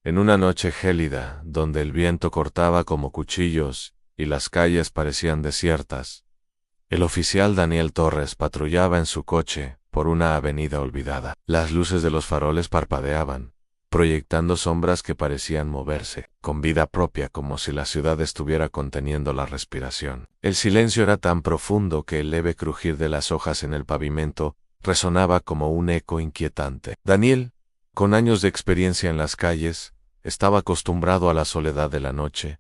En una noche gélida, donde el viento cortaba como cuchillos y las calles parecían desiertas, el oficial Daniel Torres patrullaba en su coche por una avenida olvidada. Las luces de los faroles parpadeaban, proyectando sombras que parecían moverse, con vida propia, como si la ciudad estuviera conteniendo la respiración. El silencio era tan profundo que el leve crujir de las hojas en el pavimento resonaba como un eco inquietante. Daniel, con años de experiencia en las calles, estaba acostumbrado a la soledad de la noche,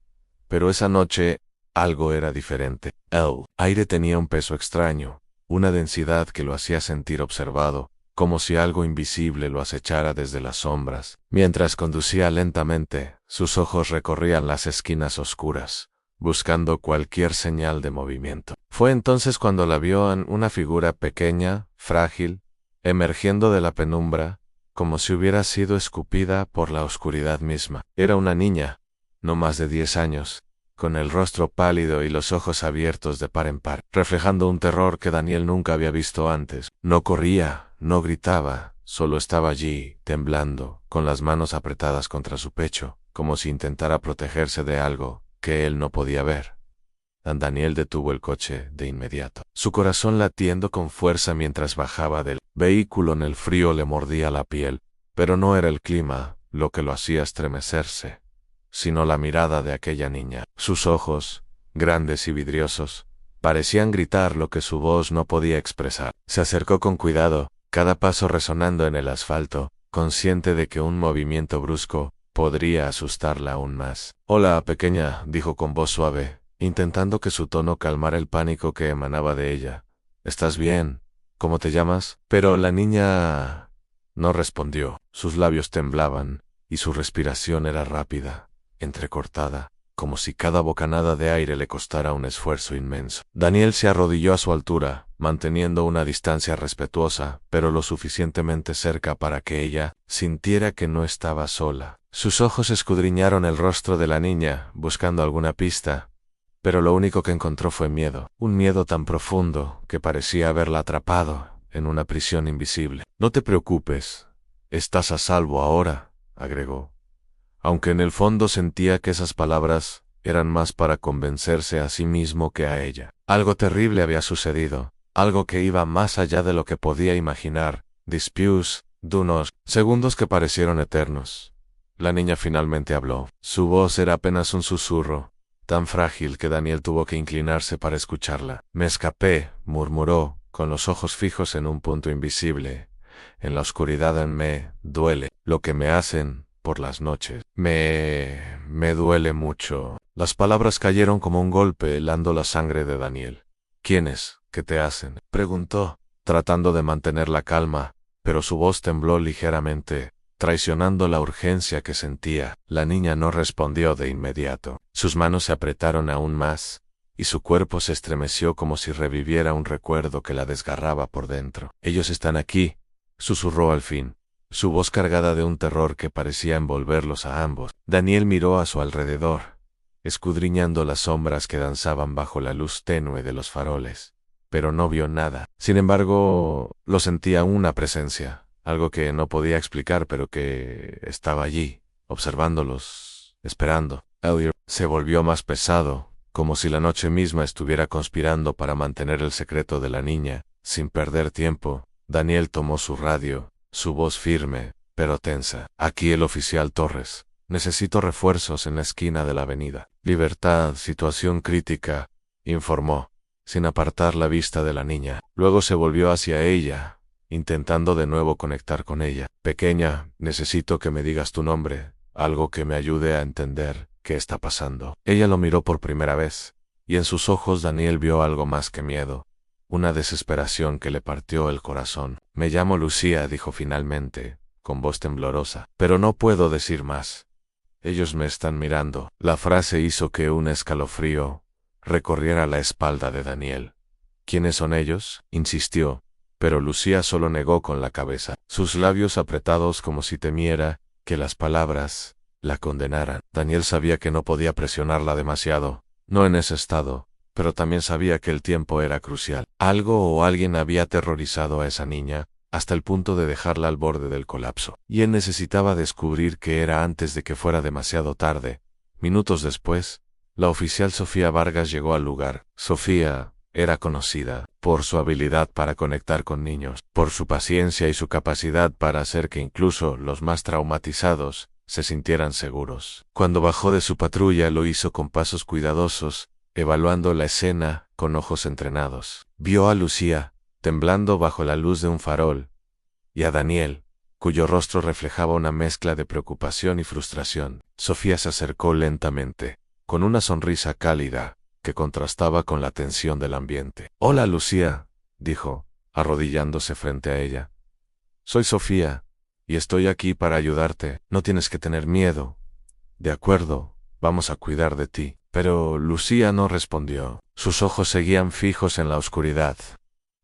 pero esa noche algo era diferente. El aire tenía un peso extraño, una densidad que lo hacía sentir observado, como si algo invisible lo acechara desde las sombras. Mientras conducía lentamente, sus ojos recorrían las esquinas oscuras, buscando cualquier señal de movimiento. Fue entonces cuando la vio en una figura pequeña, frágil, emergiendo de la penumbra, como si hubiera sido escupida por la oscuridad misma. Era una niña, no más de 10 años, con el rostro pálido y los ojos abiertos de par en par, reflejando un terror que Daniel nunca había visto antes. No corría, no gritaba, solo estaba allí, temblando, con las manos apretadas contra su pecho, como si intentara protegerse de algo que él no podía ver. Daniel detuvo el coche de inmediato, su corazón latiendo con fuerza mientras bajaba del vehículo. En el frío le mordía la piel, pero no era el clima lo que lo hacía estremecerse, sino la mirada de aquella niña. Sus ojos, grandes y vidriosos, parecían gritar lo que su voz no podía expresar. Se acercó con cuidado, cada paso resonando en el asfalto, consciente de que un movimiento brusco podría asustarla aún más. «Hola, pequeña», dijo con voz suave, intentando que su tono calmara el pánico que emanaba de ella. «¿Estás bien? ¿Cómo te llamas?» Pero la niña no respondió. Sus labios temblaban, y su respiración era rápida, entrecortada, como si cada bocanada de aire le costara un esfuerzo inmenso. Daniel se arrodilló a su altura, manteniendo una distancia respetuosa, pero lo suficientemente cerca para que ella sintiera que no estaba sola. Sus ojos escudriñaron el rostro de la niña, buscando alguna pista, pero lo único que encontró fue miedo, un miedo tan profundo que parecía haberla atrapado en una prisión invisible. «No te preocupes, estás a salvo ahora», agregó, aunque en el fondo sentía que esas palabras eran más para convencerse a sí mismo que a ella. Algo terrible había sucedido, algo que iba más allá de lo que podía imaginar. Después de unos segundos que parecieron eternos, la niña finalmente habló. Su voz era apenas un susurro, tan frágil que Daniel tuvo que inclinarse para escucharla. «Me escapé», murmuró, con los ojos fijos en un punto invisible. «En la oscuridad me duele lo que me hacen por las noches. Me duele mucho». Las palabras cayeron como un golpe, helando la sangre de Daniel. «¿Quiénes? ¿Qué te hacen?», preguntó, tratando de mantener la calma, pero su voz tembló ligeramente, traicionando la urgencia que sentía. La niña no respondió de inmediato. Sus manos se apretaron aún más, y su cuerpo se estremeció como si reviviera un recuerdo que la desgarraba por dentro. «Ellos están aquí», susurró al fin, su voz cargada de un terror que parecía envolverlos a ambos. Daniel miró a su alrededor, escudriñando las sombras que danzaban bajo la luz tenue de los faroles, pero no vio nada. Sin embargo, lo sentía una presencia, algo que no podía explicar, pero que estaba allí, observándolos, esperando. Elliot se volvió más pesado, como si la noche misma estuviera conspirando para mantener el secreto de la niña. Sin perder tiempo, Daniel tomó su radio, su voz firme, pero tensa. «Aquí el oficial Torres. Necesito refuerzos en la esquina de la avenida». «Libertad, situación crítica», informó, sin apartar la vista de la niña. Luego se volvió hacia ella, intentando de nuevo conectar con ella. «Pequeña, necesito que me digas tu nombre, algo que me ayude a entender qué está pasando». Ella lo miró por primera vez, y en sus ojos Daniel vio algo más que miedo, una desesperación que le partió el corazón. «Me llamo Lucía», dijo finalmente, con voz temblorosa, «pero no puedo decir más. Ellos me están mirando». La frase hizo que un escalofrío recorriera la espalda de Daniel. «¿Quiénes son ellos?», insistió, pero Lucía solo negó con la cabeza, sus labios apretados como si temiera que las palabras la condenaran. Daniel sabía que no podía presionarla demasiado, no en ese estado, pero también sabía que el tiempo era crucial. Algo o alguien había aterrorizado a esa niña, hasta el punto de dejarla al borde del colapso. Y él necesitaba descubrir qué era antes de que fuera demasiado tarde. Minutos después, la oficial Sofía Vargas llegó al lugar. Sofía era conocida por su habilidad para conectar con niños, por su paciencia y su capacidad para hacer que incluso los más traumatizados se sintieran seguros. Cuando bajó de su patrulla lo hizo con pasos cuidadosos, evaluando la escena con ojos entrenados. Vio a Lucía, temblando bajo la luz de un farol, y a Daniel, cuyo rostro reflejaba una mezcla de preocupación y frustración. Sofía se acercó lentamente, con una sonrisa cálida que contrastaba con la tensión del ambiente. «Hola, Lucía», dijo, arrodillándose frente a ella. «Soy Sofía, y estoy aquí para ayudarte. No tienes que tener miedo. De acuerdo, vamos a cuidar de ti». Pero Lucía no respondió. Sus ojos seguían fijos en la oscuridad,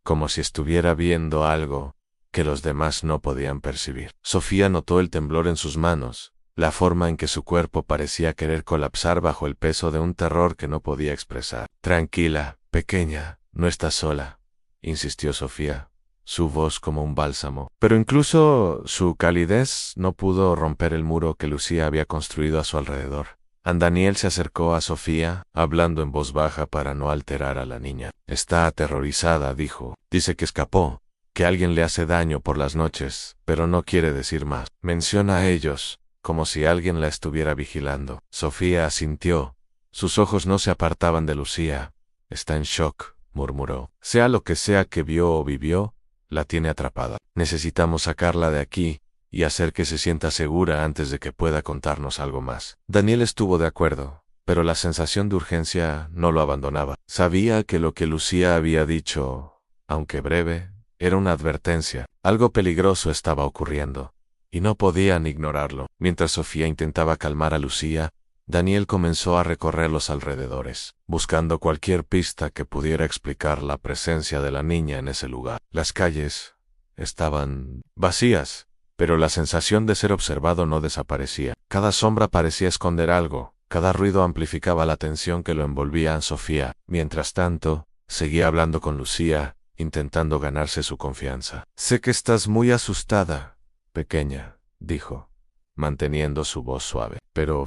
como si estuviera viendo algo que los demás no podían percibir. Sofía notó el temblor en sus manos, la forma en que su cuerpo parecía querer colapsar bajo el peso de un terror que no podía expresar. «Tranquila, pequeña, no estás sola», insistió Sofía, su voz como un bálsamo. Pero incluso su calidez no pudo romper el muro que Lucía había construido a su alrededor. Daniel se acercó a Sofía, hablando en voz baja para no alterar a la niña. «Está aterrorizada», dijo. «Dice que escapó, que alguien le hace daño por las noches, pero no quiere decir más. Menciona a ellos, como si alguien la estuviera vigilando». Sofía asintió. Sus ojos no se apartaban de Lucía. «Está en shock», murmuró. «Sea lo que sea que vio o vivió, la tiene atrapada. Necesitamos sacarla de aquí y hacer que se sienta segura antes de que pueda contarnos algo más». Daniel estuvo de acuerdo, pero la sensación de urgencia no lo abandonaba. Sabía que lo que Lucía había dicho, aunque breve, era una advertencia. Algo peligroso estaba ocurriendo, y no podían ignorarlo. Mientras Sofía intentaba calmar a Lucía, Daniel comenzó a recorrer los alrededores, buscando cualquier pista que pudiera explicar la presencia de la niña en ese lugar. Las calles estaban vacías, pero la sensación de ser observado no desaparecía. Cada sombra parecía esconder algo, cada ruido amplificaba la tensión que lo envolvía a Sofía. Mientras tanto, seguía hablando con Lucía, intentando ganarse su confianza. «Sé que estás muy asustada, pequeña», dijo, manteniendo su voz suave. «Pero,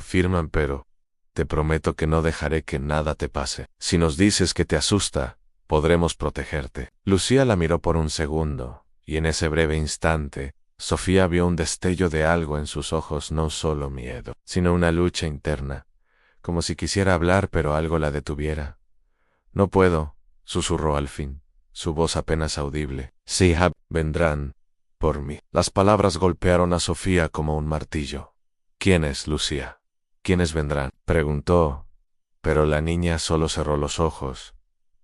te prometo que no dejaré que nada te pase. Si nos dices que te asusta, podremos protegerte». Lucía la miró por un segundo, y en ese breve instante, Sofía vio un destello de algo en sus ojos, no solo miedo, sino una lucha interna, como si quisiera hablar pero algo la detuviera. «No puedo», susurró al fin, su voz apenas audible. «Sí, vendrán por mí». Las palabras golpearon a Sofía como un martillo. «¿Quiénes, Lucía? ¿Quiénes vendrán?», preguntó, pero la niña solo cerró los ojos,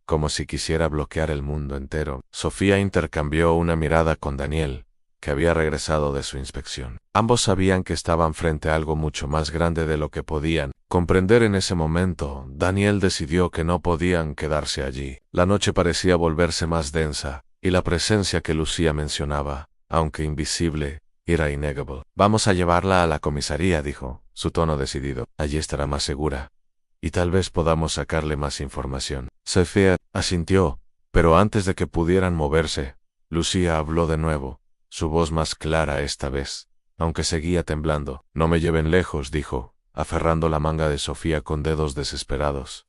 como si quisiera bloquear el mundo entero. Sofía intercambió una mirada con Daniel, que había regresado de su inspección. Ambos sabían que estaban frente a algo mucho más grande de lo que podían comprender en ese momento. Daniel decidió que no podían quedarse allí. La noche parecía volverse más densa, y la presencia que Lucía mencionaba, aunque invisible, era innegable. «Vamos a llevarla a la comisaría», dijo, su tono decidido. «Allí estará más segura, y tal vez podamos sacarle más información». Sofía asintió, pero antes de que pudieran moverse, Lucía habló de nuevo, su voz más clara esta vez, aunque seguía temblando. «No me lleven lejos», dijo, aferrando la manga de Sofía con dedos desesperados.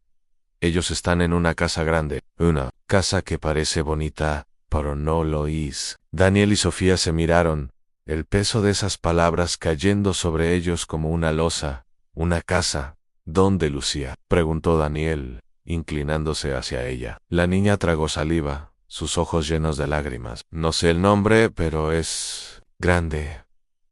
«Ellos están en una casa grande, una casa que parece bonita, pero no lo es». Daniel y Sofía se miraron, el peso de esas palabras cayendo sobre ellos como una losa. «¿Una casa? ¿Dónde, Lucía?», preguntó Daniel, inclinándose hacia ella. La niña tragó saliva, sus ojos llenos de lágrimas. «No sé el nombre, pero es grande,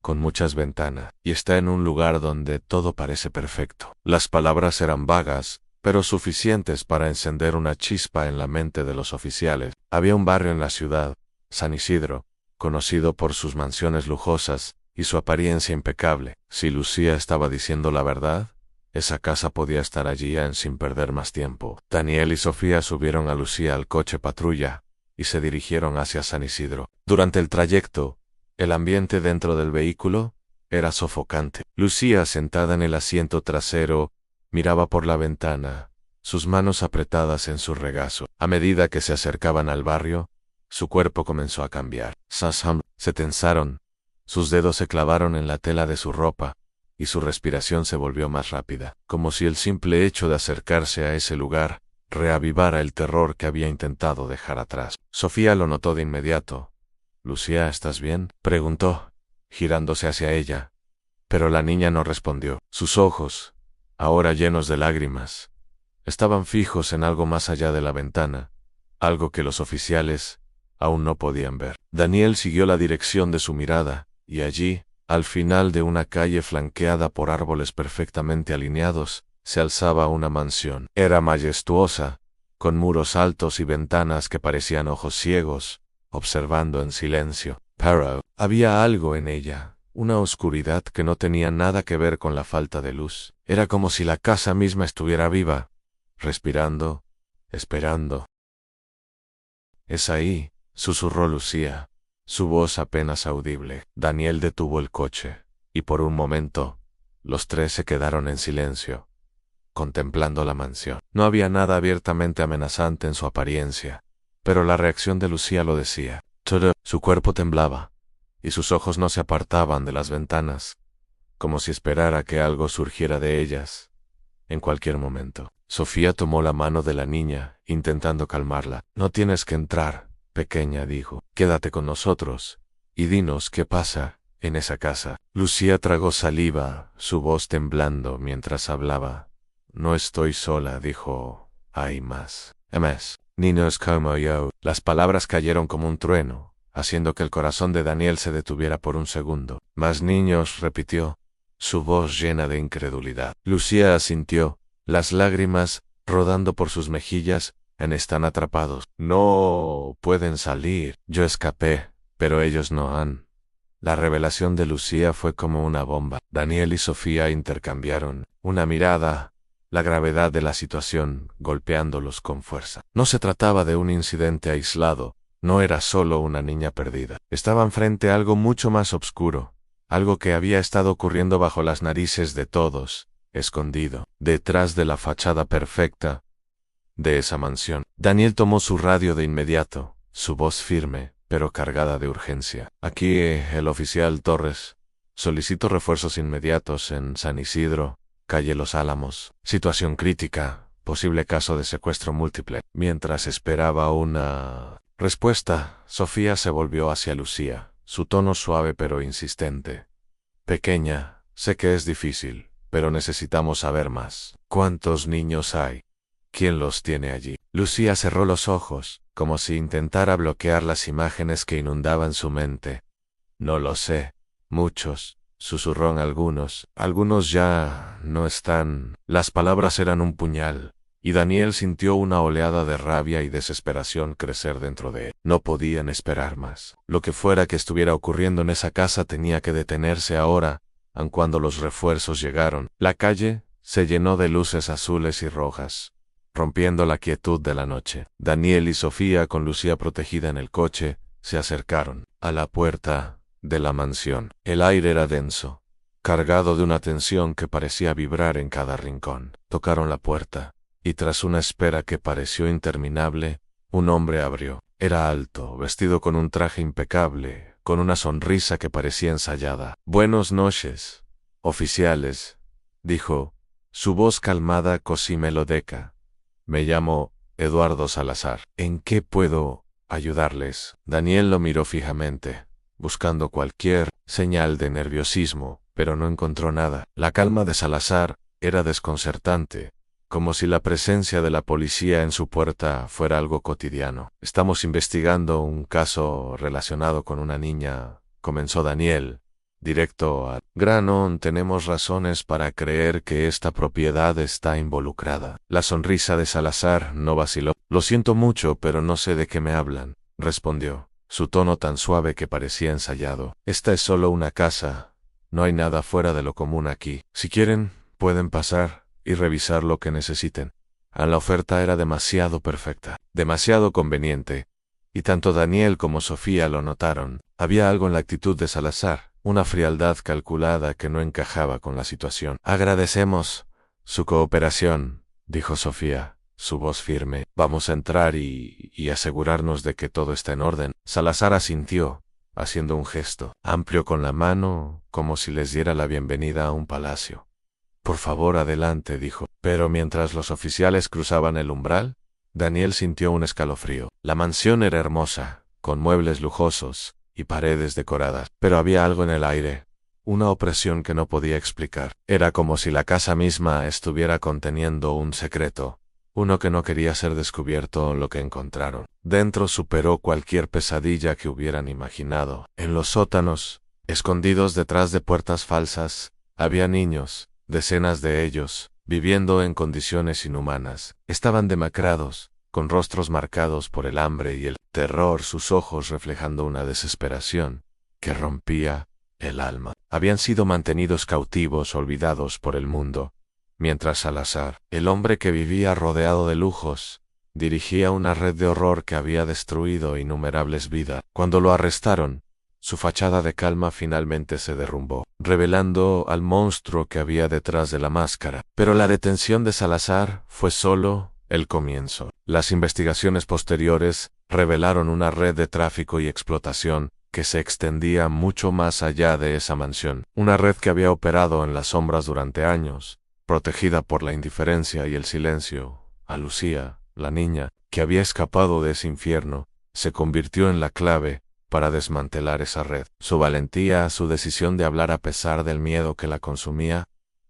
con muchas ventanas, y está en un lugar donde todo parece perfecto». Las palabras eran vagas, pero suficientes para encender una chispa en la mente de los oficiales. Había un barrio en la ciudad, San Isidro, conocido por sus mansiones lujosas y su apariencia impecable. Si Lucía estaba diciendo la verdad, esa casa podía estar allí sin perder más tiempo. Daniel y Sofía subieron a Lucía al coche patrulla y se dirigieron hacia San Isidro. Durante el trayecto, el ambiente dentro del vehículo era sofocante. Lucía, sentada en el asiento trasero, miraba por la ventana, sus manos apretadas en su regazo. A medida que se acercaban al barrio, Su cuerpo comenzó a cambiar. Sasham se tensaron, sus dedos se clavaron en la tela de su ropa, y su respiración se volvió más rápida, como si el simple hecho de acercarse a ese lugar reavivara el terror que había intentado dejar atrás. Sofía lo notó de inmediato. «Lucía, ¿estás bien?», preguntó, girándose hacia ella. Pero la niña no respondió. Sus ojos, ahora llenos de lágrimas, estaban fijos en algo más allá de la ventana, algo que los oficiales aún no podían ver. Daniel siguió la dirección de su mirada, y allí, al final de una calle flanqueada por árboles perfectamente alineados, se alzaba una mansión. Era majestuosa, con muros altos y ventanas que parecían ojos ciegos, observando en silencio. Pero había algo en ella, una oscuridad que no tenía nada que ver con la falta de luz. Era como si la casa misma estuviera viva, respirando, esperando. «Es ahí», susurró Lucía, su voz apenas audible. Daniel detuvo el coche, y por un momento, los tres se quedaron en silencio, contemplando la mansión. No había nada abiertamente amenazante en su apariencia, pero la reacción de Lucía lo decía. Su cuerpo temblaba, y sus ojos no se apartaban de las ventanas, como si esperara que algo surgiera de ellas, en cualquier momento. Sofía tomó la mano de la niña, intentando calmarla. «No tienes que entrar, pequeña», dijo. «Quédate con nosotros, y dinos qué pasa en esa casa». Lucía tragó saliva, su voz temblando mientras hablaba. «No estoy sola», dijo. «Hay más. Niños como yo». Las palabras cayeron como un trueno, haciendo que el corazón de Daniel se detuviera por un segundo. «Más niños», repitió, su voz llena de incredulidad. Lucía asintió, las lágrimas, rodando por sus mejillas, están atrapados. «No pueden salir. Yo escapé, pero ellos no han». La revelación de Lucía fue como una bomba. Daniel y Sofía intercambiaron una mirada, la gravedad de la situación golpeándolos con fuerza. No se trataba de un incidente aislado, no era solo una niña perdida. Estaban frente a algo mucho más oscuro, algo que había estado ocurriendo bajo las narices de todos, escondido, detrás de la fachada perfecta de esa mansión. Daniel tomó su radio de inmediato, su voz firme, pero cargada de urgencia. «Aquí, el oficial Torres. Solicito refuerzos inmediatos en San Isidro, calle Los Álamos. Situación crítica, posible caso de secuestro múltiple». Mientras esperaba una respuesta, Sofía se volvió hacia Lucía, su tono suave pero insistente. «Pequeña, sé que es difícil, pero necesitamos saber más. ¿Cuántos niños hay? ¿Quién los tiene allí?» Lucía cerró los ojos, como si intentara bloquear las imágenes que inundaban su mente. «No lo sé. Muchos», susurró en algunos ya no están». Las palabras eran un puñal, y Daniel sintió una oleada de rabia y desesperación crecer dentro de él. No podían esperar más. Lo que fuera que estuviera ocurriendo en esa casa tenía que detenerse ahora, aun cuando los refuerzos llegaron. La calle se llenó de luces azules y rojas, rompiendo la quietud de la noche. Daniel y Sofía, con Lucía protegida en el coche, se acercaron a la puerta de la mansión. El aire era denso, cargado de una tensión que parecía vibrar en cada rincón. Tocaron la puerta, y tras una espera que pareció interminable, un hombre abrió. Era alto, vestido con un traje impecable, con una sonrisa que parecía ensayada. «Buenas noches, oficiales», dijo, su voz calmada casi melódica. «Me llamo Eduardo Salazar. ¿En qué puedo ayudarles?» Daniel lo miró fijamente, buscando cualquier señal de nerviosismo, pero no encontró nada. La calma de Salazar era desconcertante, como si la presencia de la policía en su puerta fuera algo cotidiano. «Estamos investigando un caso relacionado con una niña», comenzó Daniel, directo al grano. «Tenemos razones para creer que esta propiedad está involucrada». La sonrisa de Salazar no vaciló. «Lo siento mucho, pero no sé de qué me hablan», respondió, su tono tan suave que parecía ensayado. «Esta es solo una casa. No hay nada fuera de lo común aquí. Si quieren, pueden pasar y revisar lo que necesiten». La oferta era demasiado perfecta, demasiado conveniente, y tanto Daniel como Sofía lo notaron. Había algo en la actitud de Salazar, una frialdad calculada que no encajaba con la situación. «Agradecemos su cooperación», dijo Sofía, su voz firme. Vamos a entrar y asegurarnos de que todo está en orden. Salazar asintió, haciendo un gesto amplio con la mano, como si les diera la bienvenida a un palacio. Por favor, adelante, dijo. Pero mientras los oficiales cruzaban el umbral, Daniel sintió un escalofrío. La mansión era hermosa, con muebles lujosos y paredes decoradas, pero había algo en el aire, una opresión que no podía explicar. Era como si la casa misma estuviera conteniendo un secreto, uno que no quería ser descubierto. Lo que encontraron dentro superó cualquier pesadilla que hubieran imaginado. En los sótanos, escondidos detrás de puertas falsas, había niños, decenas de ellos, viviendo en condiciones inhumanas. Estaban demacrados, con rostros marcados por el hambre y el terror, sus ojos reflejando una desesperación que rompía el alma. Habían sido mantenidos cautivos, olvidados por el mundo, mientras Salazar, el hombre que vivía rodeado de lujos, dirigía una red de horror que había destruido innumerables vidas. Cuando lo arrestaron, su fachada de calma finalmente se derrumbó, revelando al monstruo que había detrás de la máscara. Pero la detención de Salazar fue solo el comienzo. Las investigaciones posteriores revelaron una red de tráfico y explotación que se extendía mucho más allá de esa mansión. Una red que había operado en las sombras durante años, protegida por la indiferencia y el silencio. A Lucía, la niña, que había escapado de ese infierno, se convirtió en la clave para desmantelar esa red. Su valentía, su decisión de hablar a pesar del miedo que la consumía,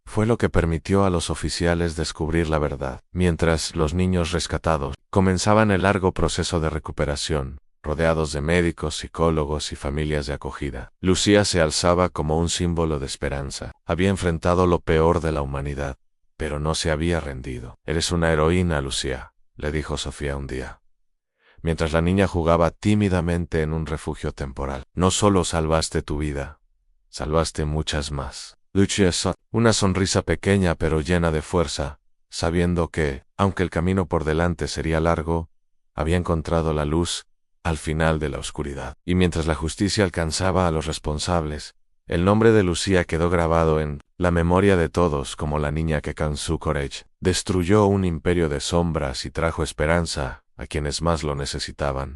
fue lo que permitió a los oficiales descubrir la verdad. Mientras los niños rescatados comenzaban el largo proceso de recuperación, rodeados de médicos, psicólogos y familias de acogida, Lucía se alzaba como un símbolo de esperanza. Había enfrentado lo peor de la humanidad, pero no se había rendido. Eres una heroína, Lucía, le dijo Sofía un día, mientras la niña jugaba tímidamente en un refugio temporal. No solo salvaste tu vida, salvaste muchas más. Lucía, una sonrisa pequeña pero llena de fuerza, sabiendo que, aunque el camino por delante sería largo, había encontrado la luz al final de la oscuridad. Y mientras la justicia alcanzaba a los responsables, el nombre de Lucía quedó grabado en la memoria de todos como la niña que con su courage destruyó un imperio de sombras y trajo esperanza a quienes más lo necesitaban.